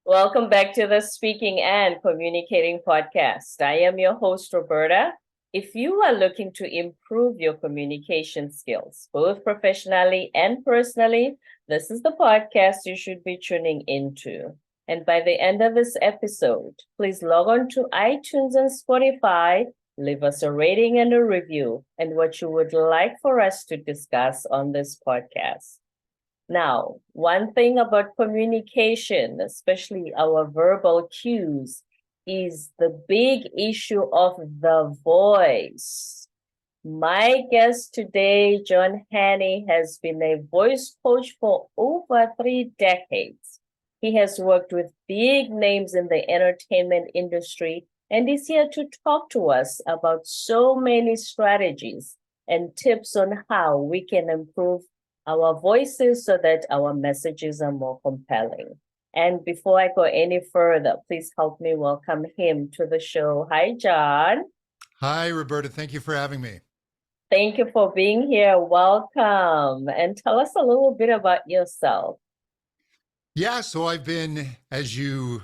Welcome back to the Speaking and Communicating podcast. I am your host, Roberta. If you are looking to improve your communication skills, both professionally and personally, this is the podcast you should be tuning into. And by the end of this episode, please log on to iTunes and Spotify, leave us a rating and a review, and what you would like for us to discuss on this podcast. Now, one thing about communication, especially our verbal cues, is the big issue of the voice. My guest today, John Henny, has been a voice coach for over 3 decades. He has worked with big names in the entertainment industry and is here to talk to us about so many strategies and tips on how we can improve our voices so that our messages are more compelling. And before I go any further, please help me welcome him to the show. Hi, John. Hi, Roberta. Thank you for having me. Thank you for being here. Welcome. And tell us a little bit about yourself. Yeah, so I've been, as you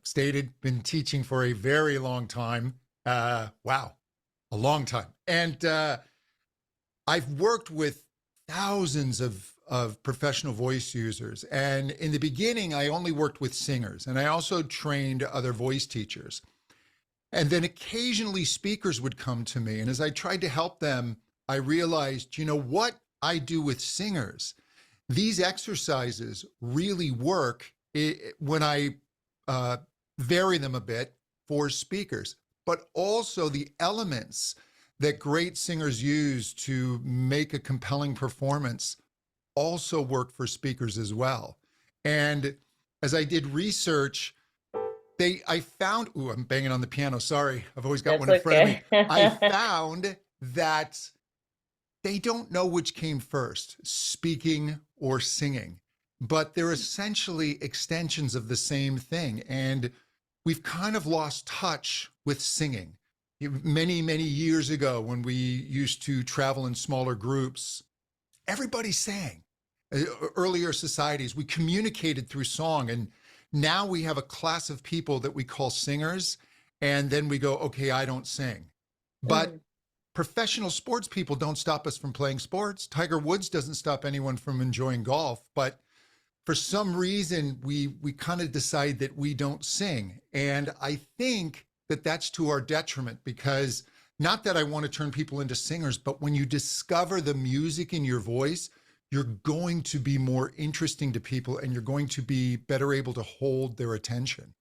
stated, been teaching for a very long time. Wow, a long time. And I've worked with thousands of professional voice users. And in the beginning, I only worked with singers, and I also trained other voice teachers. And then occasionally speakers would come to me. And as I tried to help them, I realized, what I do with singers, these exercises really work when I vary them a bit for speakers, but also the elements that great singers use to make a compelling performance also work for speakers as well. And as I did research, I found, I'm banging on the piano, sorry, I've always got That's one in front of me. okay. I found that they don't know which came first, speaking or singing, but they're essentially extensions of the same thing. And we've kind of lost touch with singing. Many, many years ago, when we used to travel in smaller groups, everybody sang. Earlier societies, we communicated through song. And now we have a class of people that we call singers. And then we go, okay, I don't sing. But professional sports people don't stop us from playing sports. Tiger Woods doesn't stop anyone from enjoying golf. But for some reason, we kind of decide that we don't sing. And I think that's to our detriment, because not that I want to turn people into singers, but when you discover the music in your voice, you're going to be more interesting to people and you're going to be better able to hold their attention.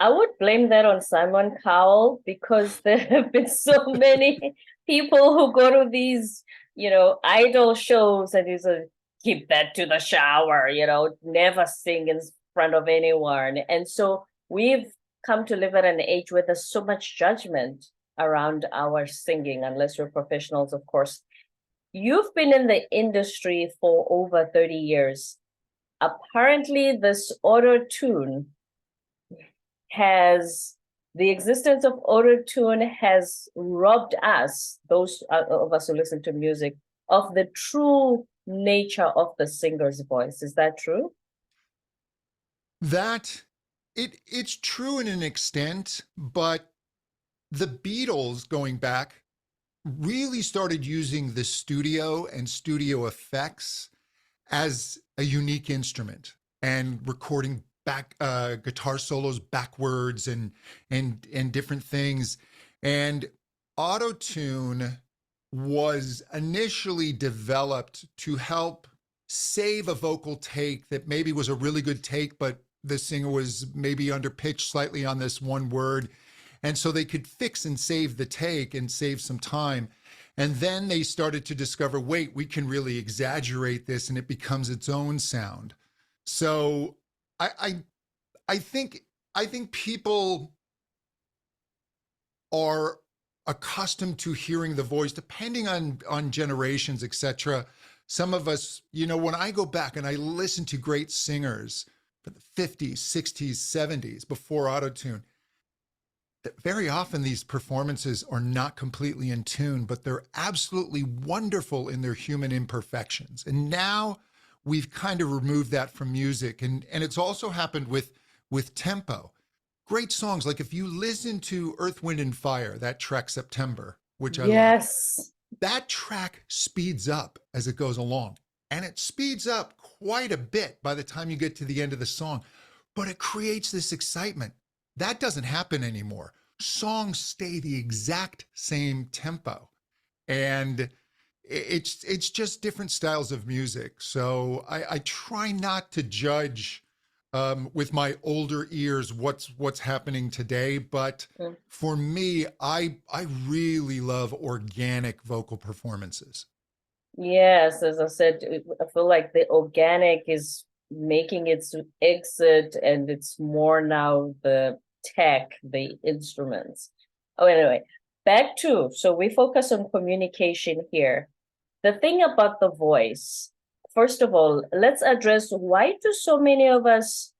I would blame that on Simon Cowell, because there have been so many people who go to these, idol shows and he's a keep that to the shower, never sing in front of anyone. And so we've come to live at an age where there's so much judgment around our singing, unless we're professionals, of course. You've been in the industry for over 30 years. Apparently, this auto-tune the existence of auto-tune has robbed us, those of us who listen to music, of the true nature of the singer's voice. Is that true? It's true in an extent, but the Beatles, going back, really started using the studio and studio effects as a unique instrument and recording back guitar solos backwards and different things. And auto-tune was initially developed to help save a vocal take that maybe was a really good take, but the singer was maybe underpitched slightly on this one word. And so they could fix and save the take and save some time. And then they started to discover, wait, we can really exaggerate this and it becomes its own sound. So I think people are accustomed to hearing the voice, depending on generations, etc. Some of us, when I go back and I listen to great singers from the 50s, 60s, 70s, before autotune, very often these performances are not completely in tune, but they're absolutely wonderful in their human imperfections. And now we've kind of removed that from music. And it's also happened with tempo. Great songs. Like if you listen to Earth, Wind and Fire, that track September, which I love, Yes. that track speeds up as it goes along. And it speeds up quite a bit by the time you get to the end of the song, but it creates this excitement. That doesn't happen anymore. Songs stay the exact same tempo. And it's just different styles of music. So I try not to judge with my older ears what's happening today. But Mm. for me, I really love organic vocal performances. Yes, as I said, I feel like the organic is making its exit, and it's more now the tech, the instruments. Oh, anyway, back to, so we focus on communication here. The thing about the voice, first of all, let's address why do so many of us,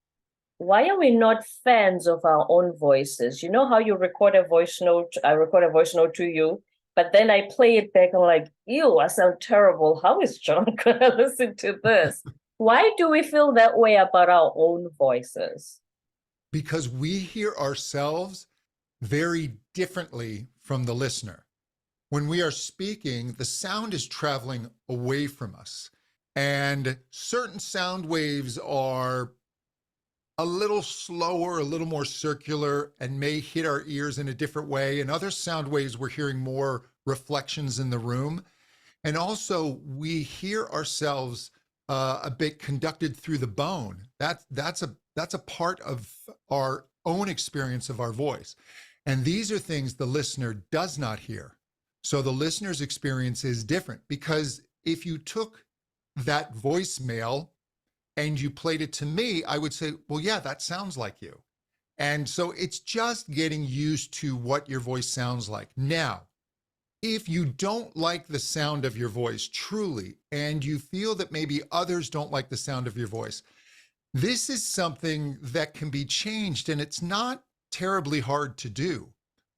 why are we not fans of our own voices? You know how you record a voice note, I record a voice note to you, but then I play it back and I'm like, ew, I sound terrible. How is John gonna listen to this? Why do we feel that way about our own voices? Because we hear ourselves very differently from the listener. When we are speaking, the sound is traveling away from us. And certain sound waves are a little slower, a little more circular, and may hit our ears in a different way. And other sound waves, we're hearing more reflections in the room. And also, we hear ourselves a bit conducted through the bone. That's a part of our own experience of our voice. And these are things the listener does not hear. So the listener's experience is different, because if you took that voicemail and you played it to me, I would say, well, yeah, that sounds like you. And so it's just getting used to what your voice sounds like. Now, if you don't like the sound of your voice truly, and you feel that maybe others don't like the sound of your voice, this is something that can be changed, and it's not terribly hard to do.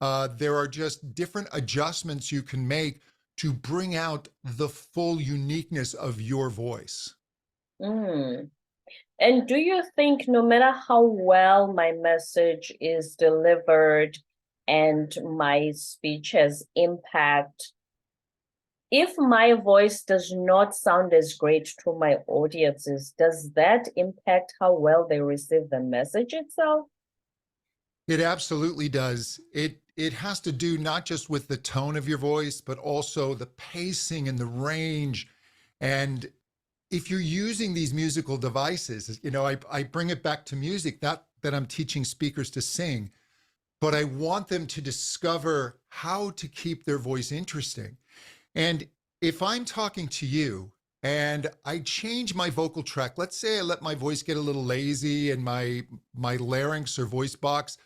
There are just different adjustments you can make to bring out the full uniqueness of your voice. Mm. And do you think no matter how well my message is delivered and my speech has impact, if my voice does not sound as great to my audiences, does that impact how well they receive the message itself? It absolutely does. It has to do not just with the tone of your voice, but also the pacing and the range. And if you're using these musical devices, I bring it back to music, not that I'm teaching speakers to sing, but I want them to discover how to keep their voice interesting. And if I'm talking to you and I change my vocal track, let's say I let my voice get a little lazy and my larynx or voice box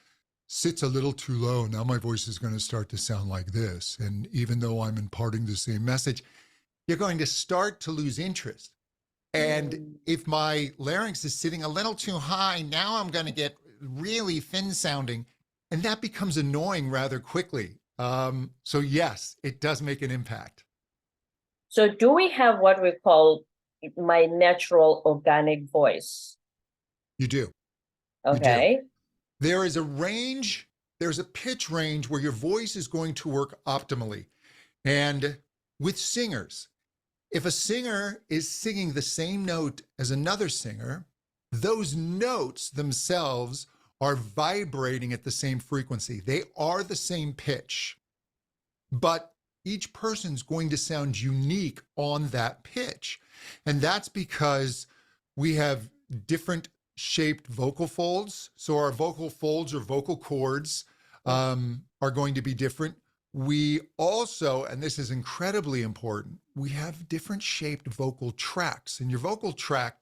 sits a little too low. Now my voice is going to start to sound like this. And even though I'm imparting the same message, you're going to start to lose interest. And Mm. if my larynx is sitting a little too high, now I'm going to get really thin sounding. And that becomes annoying rather quickly. So yes, it does make an impact. So do we have what we call my natural organic voice? You do. You do. Okay. There is a range, there's a pitch range where your voice is going to work optimally. And with singers, if a singer is singing the same note as another singer, those notes themselves are vibrating at the same frequency. They are the same pitch, but each person's going to sound unique on that pitch. And that's because we have different shaped vocal folds. So our vocal folds or vocal cords are going to be different. We also, and this is incredibly important, we have different shaped vocal tracts. And your vocal tract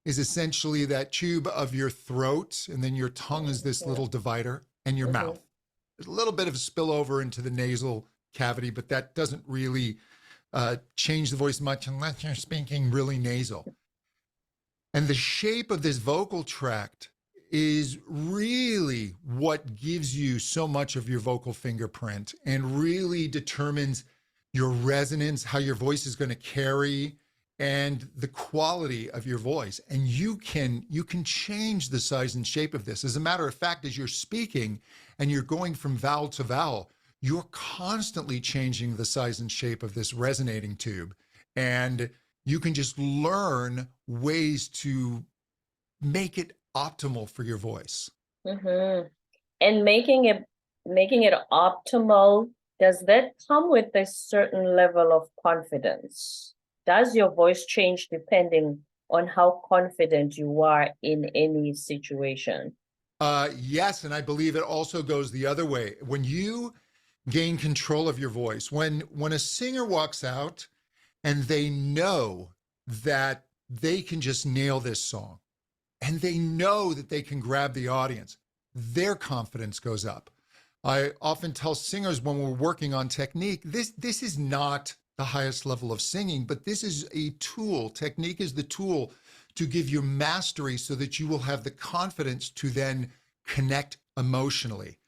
is essentially that tube of your throat, and then your tongue is this little divider, and your Mhm. mouth. There's a little bit of spillover into the nasal cavity, but that doesn't really change the voice much unless you're speaking really nasal. And the shape of this vocal tract is really what gives you so much of your vocal fingerprint and really determines your resonance, how your voice is going to carry. and the quality of your voice. And you can change the size and shape of this. As a matter of fact, as you're speaking and you're going from vowel to vowel, you're constantly changing the size and shape of this resonating tube. And you can just learn ways to make it optimal for your voice. Mm-hmm. And making it optimal, does that come with a certain level of confidence? Does your voice change depending on how confident you are in any situation? Yes, and I believe it also goes the other way. When you gain control of your voice, when a singer walks out and they know that they can just nail this song and they know that they can grab the audience, their confidence goes up. I often tell singers when we're working on technique, this is not the highest level of singing, but this is a tool. Technique is the tool to give you mastery so that you will have the confidence to then connect emotionally.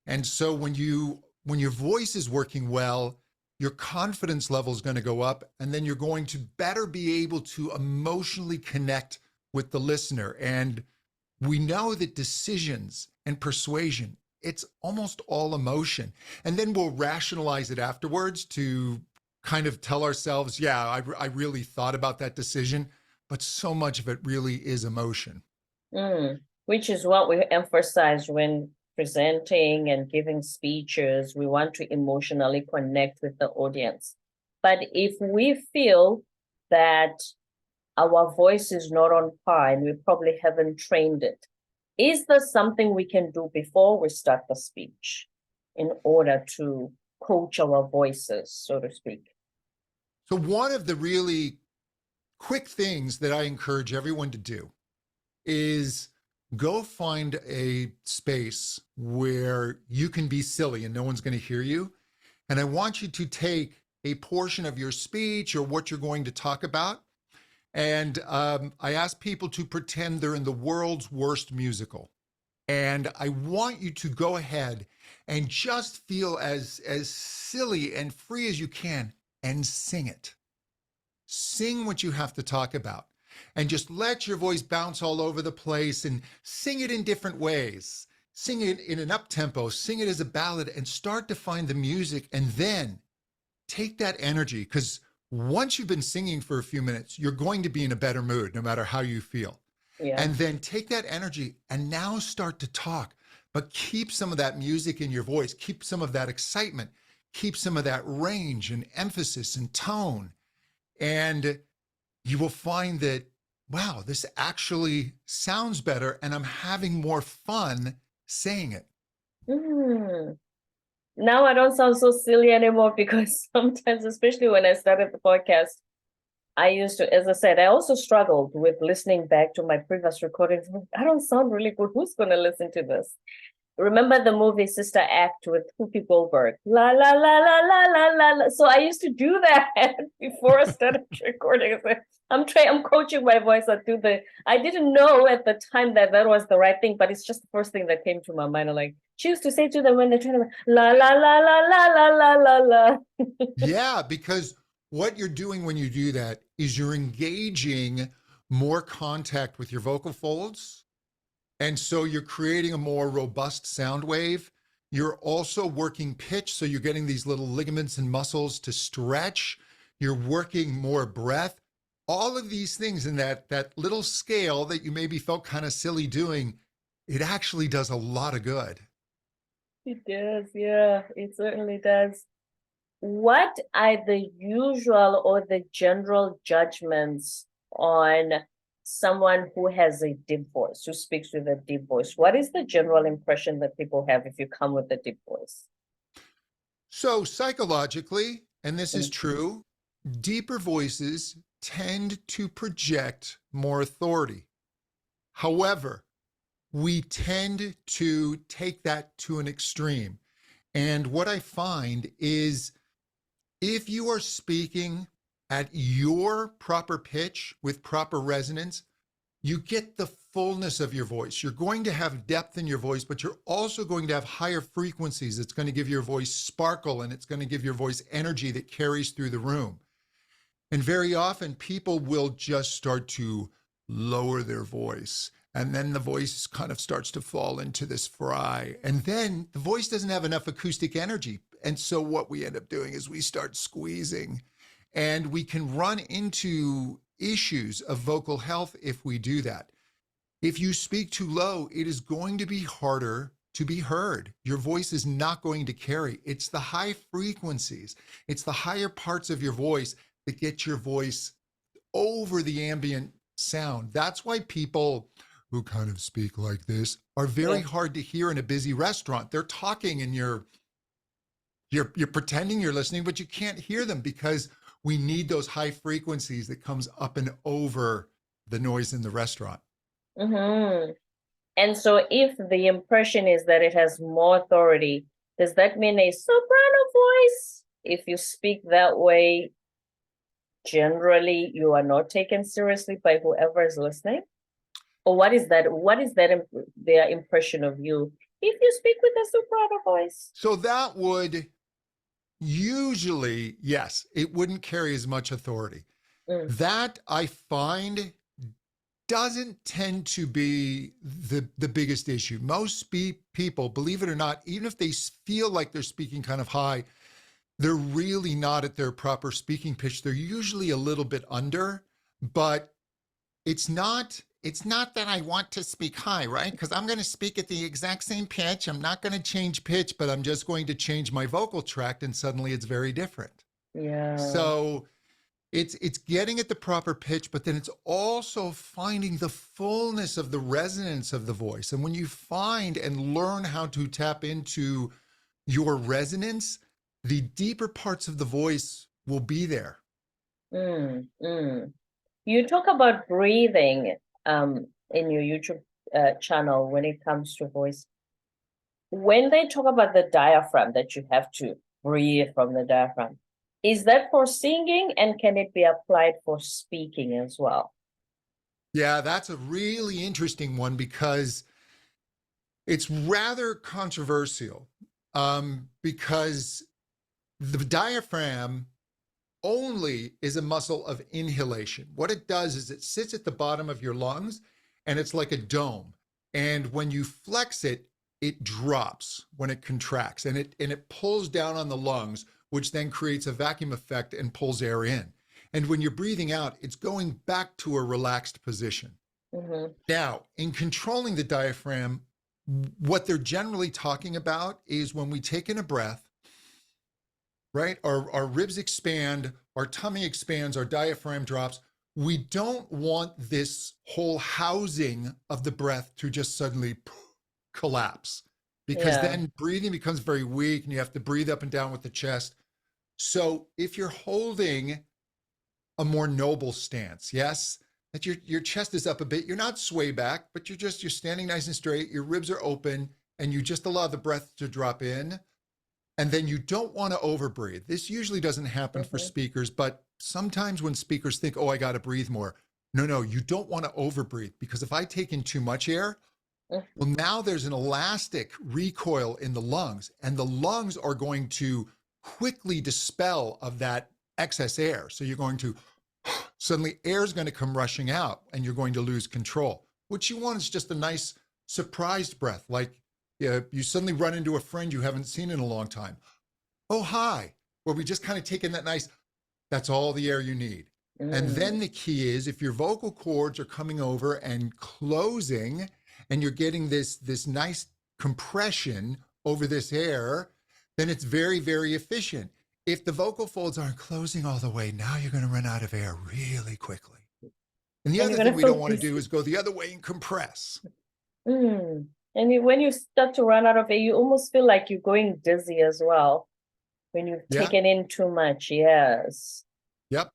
And so when your voice is working well, your confidence level is going to go up, and then you're going to better be able to emotionally connect with the listener. And we know that decisions and persuasion, it's almost all emotion. And then we'll rationalize it afterwards to kind of tell ourselves, yeah, I really thought about that decision, but so much of it really is emotion. Which is what we emphasize when presenting and giving speeches. We want to emotionally connect with the audience. But if we feel that our voice is not on par and we probably haven't trained it, is there something we can do before we start the speech in order to coach our voices, so to speak? So, one of the really quick things that I encourage everyone to do is go find a space where you can be silly and no one's going to hear you. And I want you to take a portion of your speech or what you're going to talk about. And I ask people to pretend they're in the world's worst musical. And I want you to go ahead and just feel as silly and free as you can and sing it. Sing what you have to talk about and just let your voice bounce all over the place and sing it in different ways. Sing it in an up tempo, sing it as a ballad, and start to find the music. And then take that energy, because once you've been singing for a few minutes, you're going to be in a better mood no matter how you feel. Yeah. And then take that energy and now start to talk, but keep some of that music in your voice, keep some of that excitement, keep some of that range and emphasis and tone. And you will find that, wow, this actually sounds better and I'm having more fun saying it. Mm. Now I don't sound so silly anymore because sometimes, especially when I started the podcast, I used to, as I said, I also struggled with listening back to my previous recordings. I don't sound really good. Who's going to listen to this? Remember the movie Sister Act with Whoopi Goldberg? La la la la la la la la. So I used to do that before I started recording. I'm coaching my voice. I didn't know at the time that was the right thing, but it's just the first thing that came to my mind. I'm like, she used to say to them when they're trying to la la la la la la la la la. Yeah, because what you're doing when you do that is you're engaging more contact with your vocal folds. And so you're creating a more robust sound wave. You're also working pitch. So you're getting these little ligaments and muscles to stretch. You're working more breath. All of these things in that little scale that you maybe felt kind of silly doing, it actually does a lot of good. It does, yeah, it certainly does. What are the usual or the general judgments on someone who has a deep voice, who speaks with a deep voice? What is the general impression that people have if you come with a deep voice? So psychologically, and this is true, deeper voices tend to project more authority. However, we tend to take that to an extreme. And what I find is if you are speaking at your proper pitch with proper resonance, you get the fullness of your voice. You're going to have depth in your voice, but you're also going to have higher frequencies. It's going to give your voice sparkle and it's going to give your voice energy that carries through the room. And very often people will just start to lower their voice. And then the voice kind of starts to fall into this fry. And then the voice doesn't have enough acoustic energy. And so what we end up doing is we start squeezing. And we can run into issues of vocal health if we do that. If you speak too low, it is going to be harder to be heard. Your voice is not going to carry. It's the high frequencies, it's the higher parts of your voice that get your voice over the ambient sound. That's why people who kind of speak like this are very hard to hear in a busy restaurant. They're talking and you're pretending you're listening, but you can't hear them because we need those high frequencies that comes up and over the noise in the restaurant. Mm-hmm. And so if the impression is that it has more authority, does that mean a soprano voice? If you speak that way, generally you are not taken seriously by whoever is listening? Or what is that? What is that their impression of you if you speak with a soprano voice? So that would usually, yes, it wouldn't carry as much authority. That I find doesn't tend to be the biggest issue. Most people, believe it or not, even if they feel like they're speaking kind of high, they're really not at their proper speaking pitch. They're usually a little bit under, but it's not that I want to speak high, right? Because I'm going to speak at the exact same pitch. I'm not going to change pitch, but I'm just going to change my vocal tract, and suddenly it's very different. Yeah. So it's getting at the proper pitch, but then it's also finding the fullness of the resonance of the voice. And when you find and learn how to tap into your resonance, the deeper parts of the voice will be there. You talk about breathing in your YouTube channel when it comes to voice. When they talk about the diaphragm, that you have to breathe from the diaphragm, is that for singing, and can it be applied for speaking as well? Yeah, that's a really interesting one because it's rather controversial because the diaphragm only is a muscle of inhalation. What it does is it sits at the bottom of your lungs and it's like a dome. And when you flex it, it drops when it contracts and it pulls down on the lungs, which then creates a vacuum effect and pulls air in. And when you're breathing out, it's going back to a relaxed position. Now, in controlling the diaphragm, what they're generally talking about is when we take in a breath, right? Our ribs expand, our tummy expands, our diaphragm drops. We don't want this whole housing of the breath to just suddenly collapse, because then breathing becomes very weak and you have to breathe up and down with the chest. So if you're holding a more noble stance, yes, that your chest is up a bit, you're not sway back, but you're standing nice and straight, your ribs are open, and you just allow the breath to drop in. And then you don't want to overbreathe. This usually doesn't happen for speakers, but sometimes when speakers think, oh, I got to breathe more. No, you don't want to overbreathe, because if I take in too much air, well, now there's an elastic recoil in the lungs, and the lungs are going to quickly dispel of that excess air. So you're going to, suddenly air is going to come rushing out and you're going to lose control. What you want is just a nice surprised breath, like you suddenly run into a friend you haven't seen in a long time. Oh, hi. Where we just kind of take in that nice, that's all the air you need. And then the key is, if your vocal cords are coming over and closing and you're getting this nice compression over this air, then it's very, very efficient. If the vocal folds aren't closing all the way, now you're going to run out of air really quickly. And the other thing we don't want to do is go the other way and compress. And when you start to run out of air, you almost feel like you're going dizzy as well when you've taken in too much. Yes. Yep.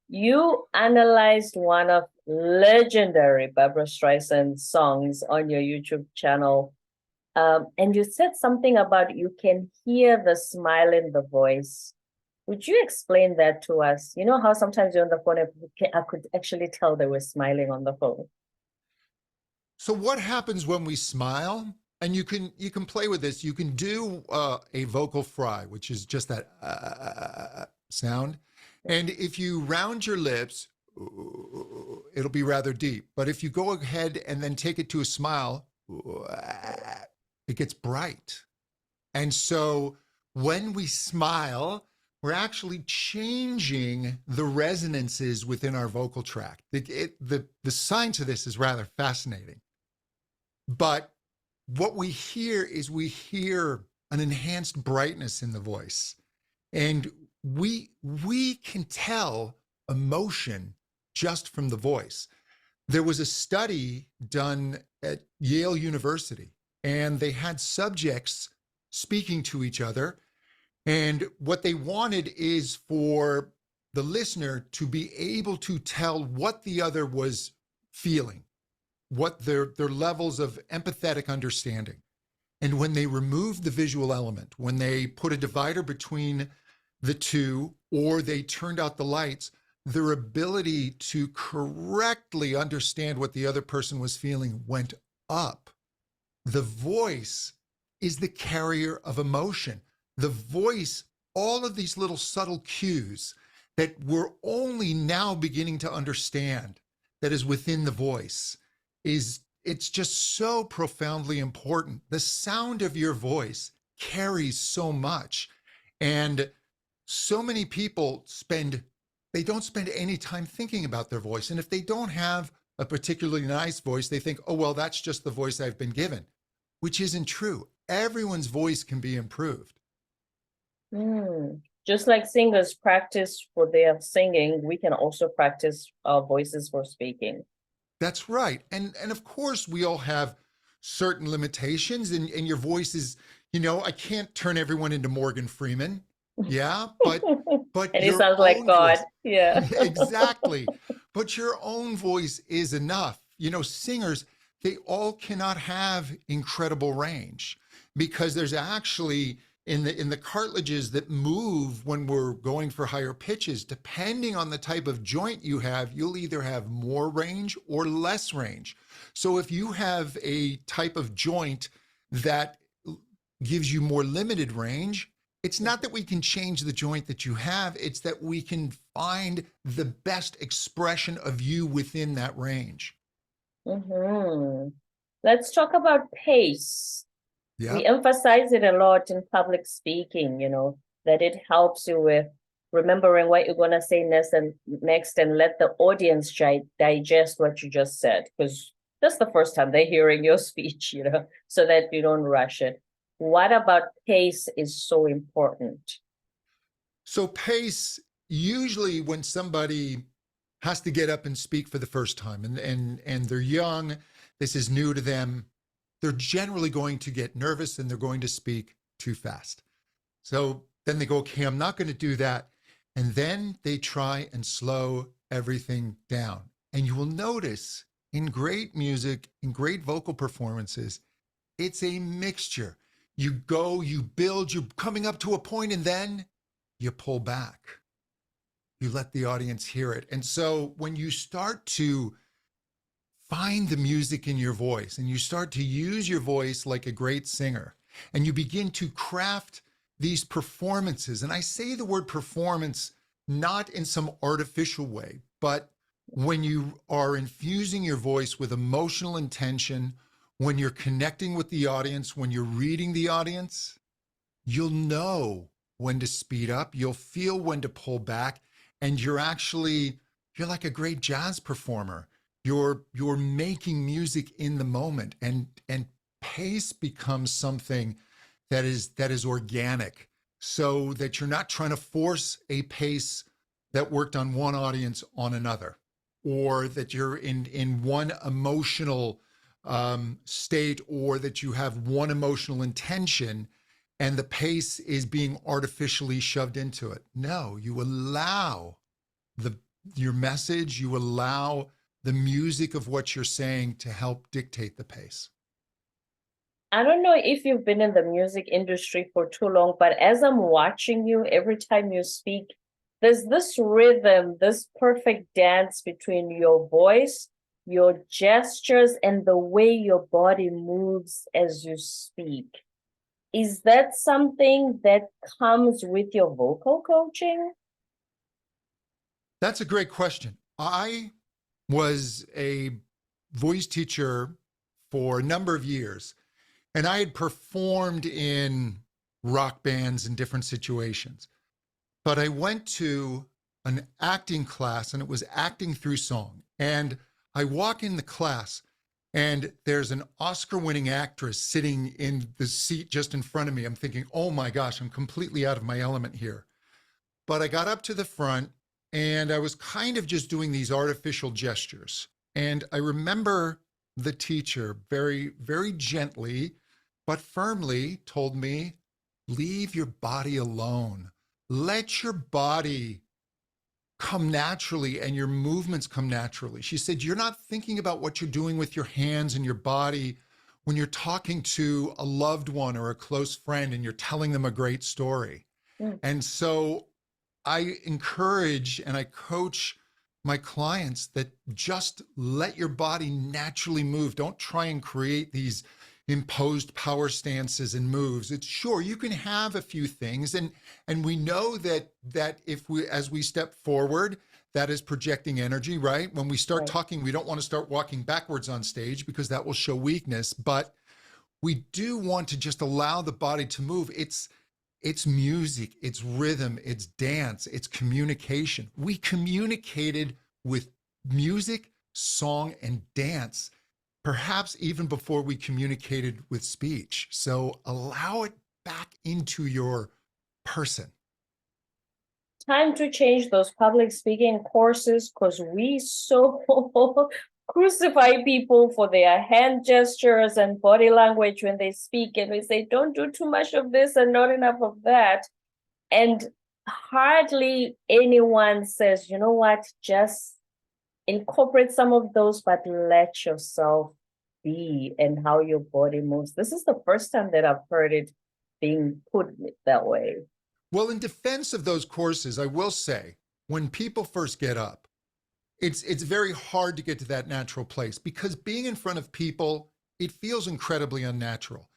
You analyzed one of legendary Barbra Streisand songs on your YouTube channel. And you said something about you can hear the smile in the voice. Would you explain that to us? You know how sometimes you're on the phone, I could actually tell they were smiling on the phone. So what happens when we smile? And you can play with this. You can do a vocal fry, which is just that sound. And if you round your lips, it'll be rather deep. But if you go ahead and then take it to a smile, it gets bright. And so when we smile, we're actually changing the resonances within our vocal tract. The science of this is rather fascinating. But what we hear is we hear an enhanced brightness in the voice. And we can tell emotion just from the voice. There was a study done at Yale University, and they had subjects speaking to each other. And what they wanted is for the listener to be able to tell what the other was feeling, what their levels of empathetic understanding. And when they removed the visual element, when they put a divider between the two, or they turned out the lights, their ability to correctly understand what the other person was feeling went up. The voice is the carrier of emotion. The voice, all of these little subtle cues that we're only now beginning to understand that is within the voice, it's just so profoundly important. The sound of your voice carries so much. And so many people they don't spend any time thinking about their voice. And if they don't have a particularly nice voice, they think, oh, well, that's just the voice I've been given, which isn't true. Everyone's voice can be improved. Just like singers practice for their singing, we can also practice our voices for speaking. That's right. And of course, we all have certain limitations, and your voice is, I can't turn everyone into Morgan Freeman. Yeah, but And it your sounds like own God. voice. Yeah. Exactly. But your own voice is enough. Singers, they all cannot have incredible range, because there's actually in the cartilages that move when we're going for higher pitches, depending on the type of joint you have, you'll either have more range or less range. So if you have a type of joint that gives you more limited range, it's not that we can change the joint that you have, it's that we can find the best expression of you within that range. Let's talk about pace. Yeah. We emphasize it a lot in public speaking, that it helps you with remembering what you're going to say next and let the audience digest what you just said, because that's the first time they're hearing your speech, so that you don't rush it. What about pace is so important? So pace, usually when somebody has to get up and speak for the first time, and they're young, this is new to them, they're generally going to get nervous and they're going to speak too fast. So then they go, okay, I'm not going to do that. And then they try and slow everything down. And you will notice in great music, in great vocal performances, it's a mixture. You go, you build, you're coming up to a point, and then you pull back. You let the audience hear it. And so when you start to find the music in your voice and you start to use your voice like a great singer, and you begin to craft these performances, and I say the word performance not in some artificial way, but when you are infusing your voice with emotional intention, when you're connecting with the audience, when you're reading the audience, you'll know when to speed up, you'll feel when to pull back, and you're like a great jazz performer. You're making music in the moment, and pace becomes something that is organic, so that you're not trying to force a pace that worked on one audience on another, or that you're in one emotional state, or that you have one emotional intention and the pace is being artificially shoved into it. No, you allow your message, you allow the music of what you're saying to help dictate the pace. I don't know if you've been in the music industry for too long, but as I'm watching you, every time you speak, there's this rhythm, this perfect dance between your voice, your gestures, and the way your body moves as you speak. Is that something that comes with your vocal coaching? That's a great question. I was a voice teacher for a number of years, and I had performed in rock bands in different situations. But I went to an acting class, and it was acting through song. And I walk in the class, and there's an Oscar winning actress sitting in the seat just in front of me. I'm thinking, oh my gosh, I'm completely out of my element here. But I got up to the front, and I was kind of just doing these artificial gestures. And I remember the teacher very, very gently but firmly told me, leave your body alone. Let your body come naturally and your movements come naturally. She said, you're not thinking about what you're doing with your hands and your body when you're talking to a loved one or a close friend and you're telling them a great story. Mm. And so I encourage and I coach my clients that just let your body naturally move. Don't try and create these imposed power stances and moves. It's sure you can have a few things, and we know that if we as we step forward, that is projecting energy, right? When we start Right. talking, we don't want to start walking backwards on stage because that will show weakness, but we do want to just allow the body to move. It's music, it's rhythm, it's dance, it's communication. We communicated with music, song, and dance, perhaps even before we communicated with speech. So allow it back into your person. Time to change those public speaking courses, because we so crucify people for their hand gestures and body language when they speak, and we say don't do too much of this and not enough of that, and hardly anyone says, you know what, just incorporate some of those, but let yourself be and how your body moves. This is the first time that I've heard it being put that way. Well, in defense of those courses, I will say, when people first get up, it's very hard to get to that natural place because being in front of people, it feels incredibly unnatural.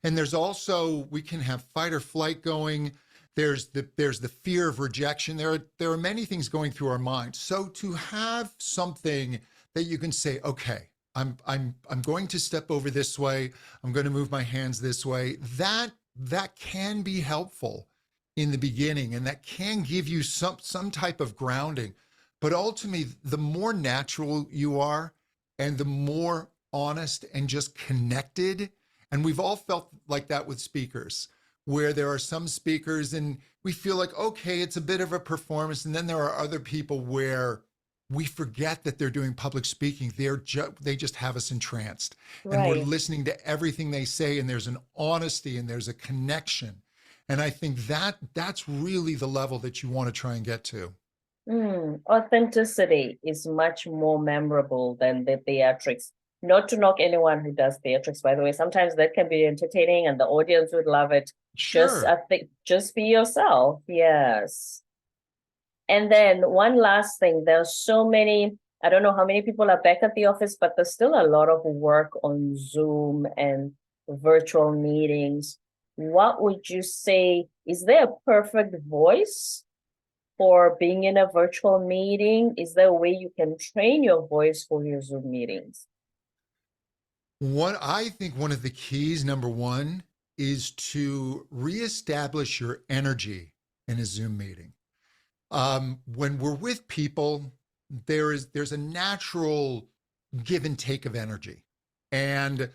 And there's also, we can have fight or flight going. There's the fear of rejection. There are many things going through our mind. So to have something that you can say, okay, I'm going to step over this way. I'm going to move my hands this way. That can be helpful in the beginning, and that can give you some type of grounding. But ultimately, the more natural you are and the more honest and just connected, and we've all felt like that with speakers, where there are some speakers and we feel like, okay, it's a bit of a performance. And then there are other people where we forget that they're doing public speaking. They just have us entranced. And we're Right. listening to everything they say, and there's an honesty and there's a connection. And I think that's really the level that you want to try and get to. Authenticity is much more memorable than the theatrics. Not to knock anyone who does theatrics, by the way. Sometimes that can be entertaining and the audience would love it. Just, Sure. I think, just be yourself. Yes. And then one last thing, there's so many, I don't know how many people are back at the office, but there's still a lot of work on Zoom and virtual meetings. What would you say? Is there a perfect voice for being in a virtual meeting? Is there a way you can train your voice for your Zoom meetings? I think one of the keys, number one, is to reestablish your energy in a Zoom meeting. When we're with people, there's a natural give and take of energy. And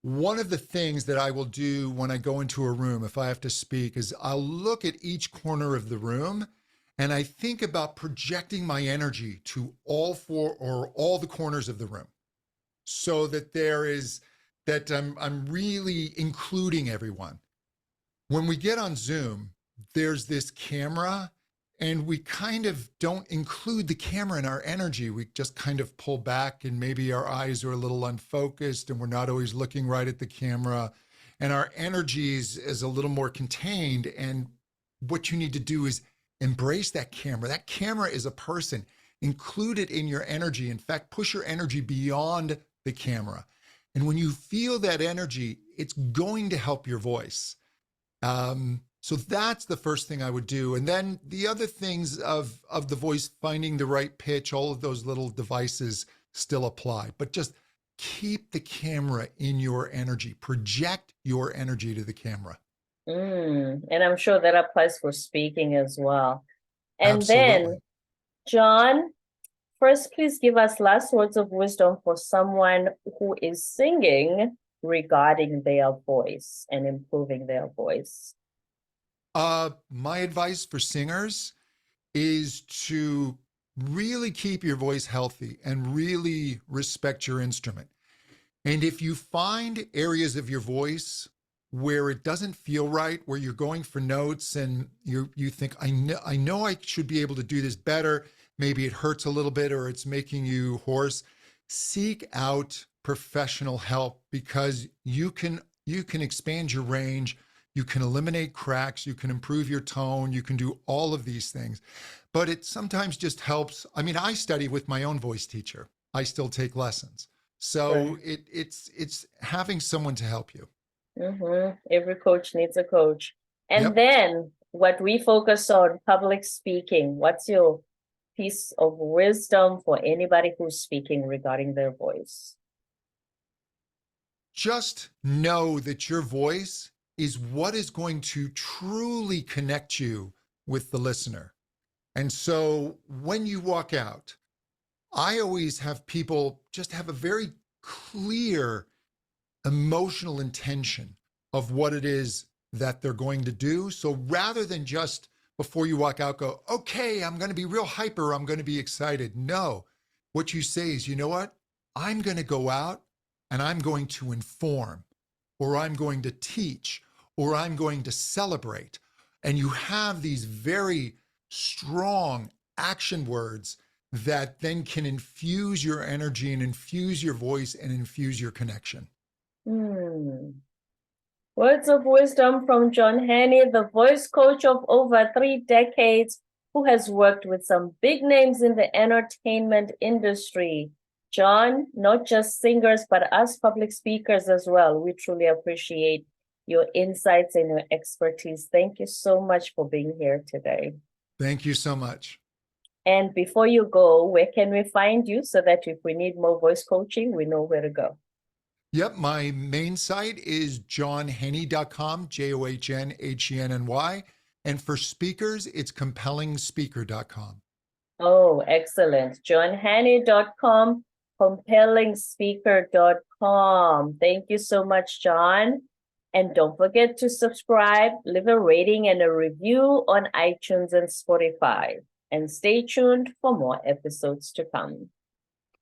one of the things that I will do when I go into a room, if I have to speak, is I'll look at each corner of the room and I think about projecting my energy to all four or all the corners of the room so that I'm really including everyone. When we get on Zoom, there's this camera and we kind of don't include the camera in our energy. We just kind of pull back and maybe our eyes are a little unfocused and we're not always looking right at the camera. And our energy is a little more contained. And what you need to do is embrace that camera. That camera is a person. Include it in your energy. In fact, push your energy beyond the camera. And when you feel that energy, it's going to help your voice. So that's the first thing I would do. And then the other things of the voice, finding the right pitch, all of those little devices still apply. But just keep the camera in your energy. Project your energy to the camera. And I'm sure that applies for speaking as well. And Absolutely. then, John, first, please give us last words of wisdom for someone who is singing regarding their voice and improving their voice. My advice for singers is to really keep your voice healthy and really respect your instrument. And if you find areas of your voice where it doesn't feel right, where you're going for notes and you think, I know I should be able to do this better. Maybe it hurts a little bit or it's making you hoarse. Seek out professional help because you can expand your range, you can eliminate cracks, you can improve your tone, you can do all of these things. But it sometimes just helps. I mean, I study with my own voice teacher. I still take lessons. So Right. it's having someone to help you. Every coach needs a coach. And Yep. then what we focus on, public speaking. What's your piece of wisdom for anybody who's speaking regarding their voice? Just know that your voice is what is going to truly connect you with the listener. And so when you walk out, I always have people just have a very clear emotional intention of what it is that they're going to do. So rather than just before you walk out, go, okay, I'm going to be real hyper, I'm going to be excited. No, what you say is, you know what? I'm going to go out and I'm going to inform, or I'm going to teach, or I'm going to celebrate. And you have these very strong action words that then can infuse your energy and infuse your voice and infuse your connection. Words of wisdom from John Henny, the voice coach of over 3 decades, who has worked with some big names in the entertainment industry. John, not just singers, but us public speakers as well. We truly appreciate your insights and your expertise. Thank you so much for being here today. Thank you so much. And before you go, where can we find you so that if we need more voice coaching, we know where to go? Yep, my main site is johnhenny.com, JOHNHENNY. And for speakers, it's compellingspeaker.com. Oh, excellent. johnhenny.com, compellingspeaker.com. Thank you so much, John. And don't forget to subscribe, leave a rating and a review on iTunes and Spotify. And stay tuned for more episodes to come.